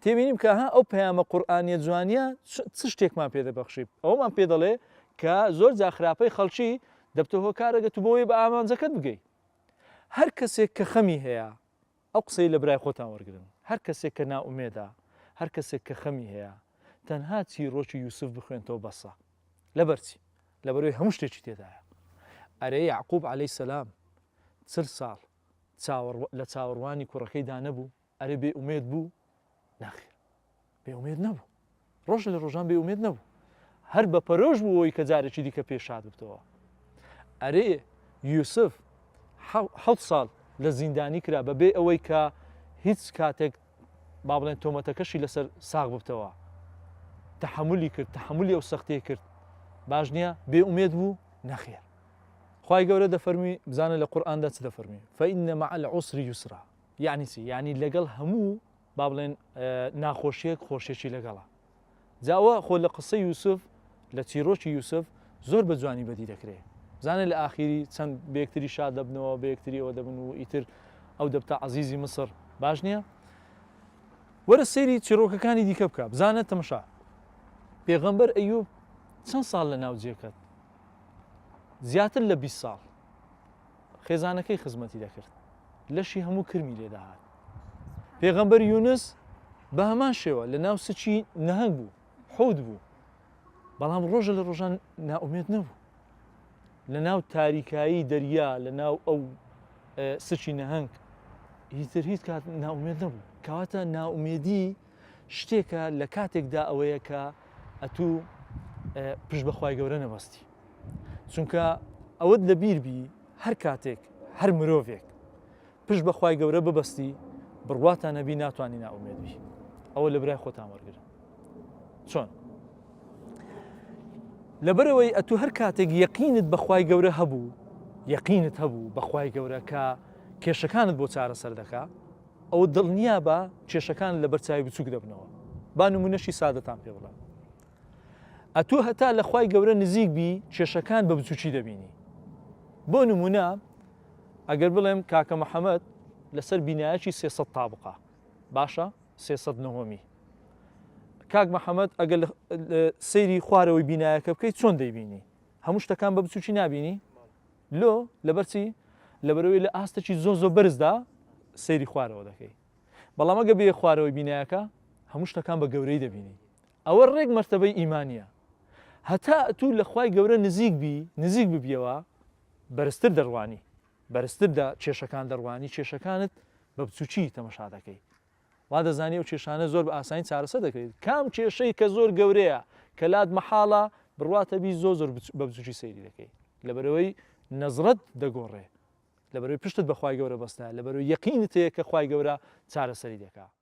تێبینیم کە ئەو پەیامە قورئانیە جوانیە چ شتێکمان پێ دەبەخشی ئەومان پێ دەڵێ کە زۆر جا خراپەی خەڵکی دەبتە هۆکارەگە تو بۆی بە ئامانجەکەت بگەیت هەر کەسێک کە خەمی هەیە ئەو قسەی لە برای خۆتان وەرگرن هەر کەسێک کە ناومێدە هەر کەسێک کە خەمی هەیە تەنها چیرۆکی یوسف بخوێنتەوە بەسە لەبەرچی لەبەرەوەی هەموو شتێکی تێدایە ئەرێ یعقوب عەلەیهی سەلام 40 ساڵ لە چاوەڕوانی کوڕەکەیدا نەبوو ئەرێ بێئومێد بوو ناخێر بێئومێد نەبوو ڕۆژ لە ڕۆژان بێئومێد نەبوو هەر بە پەرۆژ بوو ئەوەی کە جارێکی دیکە پێشاد بتەوە ئەرێ یوسف 7 ساڵ لە زیندانی کرا بەبێ ئەوەی کە هیچ کاتێک با بڵێن تۆمەتەکەشی لەسەر ساغ ببتەوە تەحملی کرد تەحملی ئەو سەختەیە کرد باش نییە بێئومێد بوو نەخێر خوای گەورە دەفەرمی بزانە لە قورئاندا چ دەفەرمی فإن مع العسر يسرا یعنی چی یعنی لەگەڵ هەموو با بڵێن ناخۆشیەک خۆشیێکی لەگەڵا جاوە خۆ لە قسەی یوسف لە چیرۆکی یوسف زۆر بە جوانی بەدی دەکرێت زانە لە ئاخیری چەند بەیەکتری شاد دەبنەوە بەیەکتری ئەوە دەبن و ئیتر ئەو دەبتە عەزیزی مسر باش نییە وەرە سەیری چیرۆکەکانی دیکە بکە بزانە تەماشا پێغەمبەر ئەیوب چەند ساڵ لە ناو جێکەت زیاتر لە 20 ساڵ خێزانەکەی خزمەتی دەکرد لەشی هەموو کرمی لێداهات پێغەمبەر یونس بە هەمان شێوە لە ناو سچی نەهەنگ بوو حوت بوو بەڵام ڕۆژە لە ڕۆژان ناومێد نەبوو لە ناو تاریکایی دەریا لە ناو ئەو سچی نەهەنگ هیچ کات ناومێد نەبوو کەواتە ناومێدی شتێکە لە کاتێکدا ئەوەیە کە ئەتوو پشت بەخوای گەورە نەبەستی چونکە ئەوەت لە بیربی هەر کاتێک هەر مرۆڤێک پشت بەخوای گەورە ببەستی بڕواتان نەبی ناتوانانی ناومێدبی ئەوە لە برای خۆتان وەرگرن چۆن لەبەرەوەی ئەتوو هەر کاتێک یەقینت بەخوای گەورە هەبوو یەقینت هەبوو بەخوای گەورە کە کێشەکانت بۆ چارەسەر دەکا ئەوە دڵنیا بە کێشەکان لە بەرچاوی بچووک دەبنەوە با نمونەشی سادەتان پێ بڵێم ئەتوو هەتا لە خوای گەورە نزیک بی کێشەکان بە بچووکی دەبینی بۆ نمونە ئەگەر بڵێم کاکە محەممەد لەسەر بینایەکی 300 تابقا باشە 300 نەوەمی کاک محەممەد ئەگەر سەیری خوارەوەی بینایەکە بکەیت چۆن دەیبینی هەموو شتەکان بە بچووکی نابینی لۆ لەبەرچی لەبەرەوەی لە ئاستێکی زۆ بەرزدا سەیری خوارەوە دەکەی بەڵام ئەگە بێ خوارەوەی بینایەکە هەموو شتەکان بە گەورەی دەبینی ئەوە ڕێک مەرتەبەی ئیمانیە هەتا ئەتوو لە خوای گەورە نزیک ببیەوە بەرزتر دەڕوانی بەرزتردا کێشەکان دەڕوانی کێشەکانت بە بچووکی تەمەشا دەکەی وا دەزانی و کێشانە زۆر بە ئاسانی چارەسەر دەکەیت کام کێشەی کە زۆر گەورەیە کە لات مەحاڵە بڕواتە بی زۆر بە بچووکی سەیری دەکەی لەبەرەوەی نەزرەت دەگۆڕێ لەبەرەوەی پشتت بە خوای گەورە بەستە لەبەرەوەی یەقینت هەیە کە خوای گەورە چارەسەری دەکات